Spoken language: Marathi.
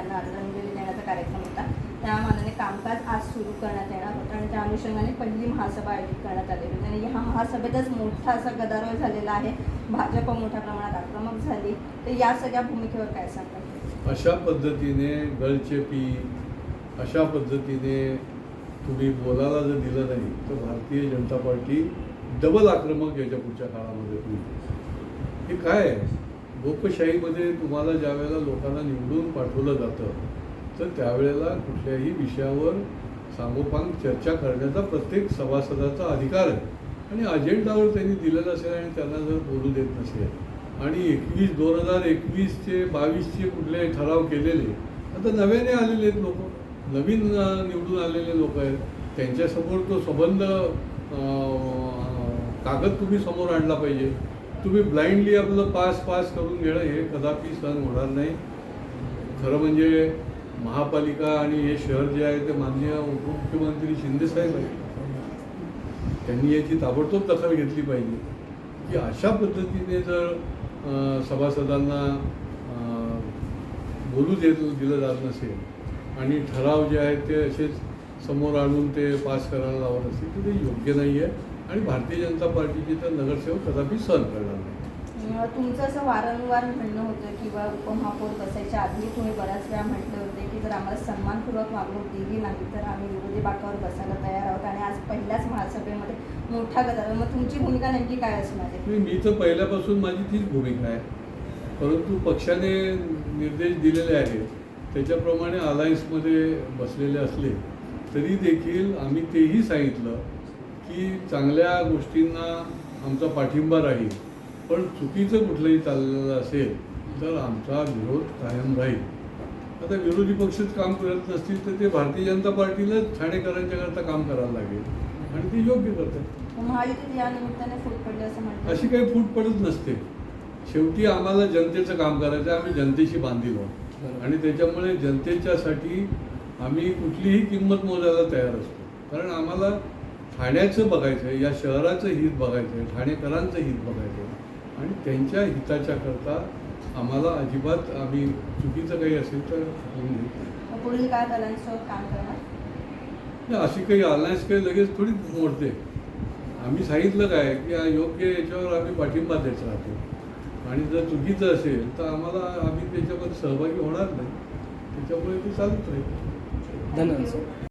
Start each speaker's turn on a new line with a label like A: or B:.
A: त्यांना आदरांजली देण्याचा कार्यक्रम होता. त्या मानाने कामकाज आज सुरू करण्यात येणार होतं आणि त्या अनुषंगाने पहिली महासभा आयोजित करण्यात आलेली होती आणि ह्या महासभेतच मोठा असा गदारोळ झालेला आहे. भाजप मोठ्या प्रमाणात आक्रमक झाली. तर या सगळ्या भूमिकेवर काय सांगाल?
B: अशा पद्धतीने गळचेपी, अशा पद्धतीने तुम्ही बोलायला जर दिलं नाही तर भारतीय जनता पार्टी डबल आक्रमक याच्या पुढच्या काळामध्ये होईल. हे काय आहे? लोकशाहीमध्ये तुम्हाला ज्या वेळेला लोकांना निवडून पाठवलं जातं तर त्यावेळेला कुठल्याही विषयावर सांगोपांग चर्चा करण्याचा प्रत्येक सभासदाचा अधिकार आहे आणि अजेंडावर त्यांनी दिलेलं असेल आणि त्यांना जर बोलू देत नसेल आणि 2021चे 22चे कुठले ठराव केलेले आता नव्याने आलेले आहेत लोक, नवीन निवडून आलेले लोक आहेत, त्यांच्यासमोर तो संबंध कागद तुम्ही समोर आणला पाहिजे. तुम्ही ब्लाइंडली आपलं पास करून घेणं हे कदापि सहन होणार नाही. खरं म्हणजे महापालिका आणि हे शहर जे आहे ते माननीय उपमुख्यमंत्री शिंदेसाहेब आहेत, त्यांनी याची ताबडतोब दखल घेतली पाहिजे की अशा पद्धतीने जर सभासदांना बोलू दिलं जात नसेल आणि ठराव जे आहेत ते असेच समोर आणून ते पास करायला लावत असेल तर ते योग्य नाही आहे आणि भारतीय जनता पार्टीचे तर नगरसेवक कदापि सहन करणार नाही.
A: तुमचं असं वारंवार म्हणणं होतं किंवा उपमहापौर बसायच्या आधी तुम्ही बऱ्याच वेळा म्हटले होते की जर आम्हाला सन्मानपूर्वक वागणूक दिली नाही तर आम्ही विरोधी बाकावर बसायला तयार आहोत आणि आज पहिल्याच महासभेमध्ये मोठा गदारोळ. मग तुमची भूमिका नेमकी काय असणार आहे?
B: मी तर पहिल्यापासून माझी तीच भूमिका आहे, परंतु पक्षाने निर्देश दिलेले आहेत त्याच्याप्रमाणे अलायन्समध्ये बसलेले असले तरी देखील आम्ही तेही सांगितलं की चांगल्या गोष्टींना आमचा पाठिंबा राहील, पण चुकीचं कुठलंही चाललेलं असेल तर आमचा विरोध कायम राहील. आता विरोधी पक्षच काम करत नसतील तर ते भारतीय जनता पार्टीलाच ठाणेकरांच्याकरता काम करायला लागेल आणि ते योग्य करतात.
A: महायुतीत या निमित्ताने फूट पडली असं म्हणतात?
B: अशी काही फूट पडत नसते. शेवटी आम्हाला जनतेचं काम करायचं आहे, आम्ही जनतेशी बांधील आहोत आणि त्याच्यामुळे जनतेच्यासाठी आम्ही कुठलीही किंमत मोजायला तयार असतो. कारण आम्हाला ठाण्याचं बघायचं आहे, या शहराचं हित बघायचं आहे, ठाणेकरांचं हित बघायचं आहे आणि त्यांच्या हिताच्या करता आम्हाला अजिबात आम्ही चुकीचं काही असेल तर
A: पुढील काळात अलायन्ससोबत काम करणार?
B: अशी काही अलायन्स काही लगेच थोडी मोडते. आम्ही सांगितलं काय की योग्य याच्यावर आम्ही पाठिंबा देत राहतो आणि जर चुकीचं असेल तर आम्हाला आम्ही त्याच्यामध्ये सहभागी होणार नाही. त्याच्यामुळे ते चालूच राहील.
C: धन्यवाद.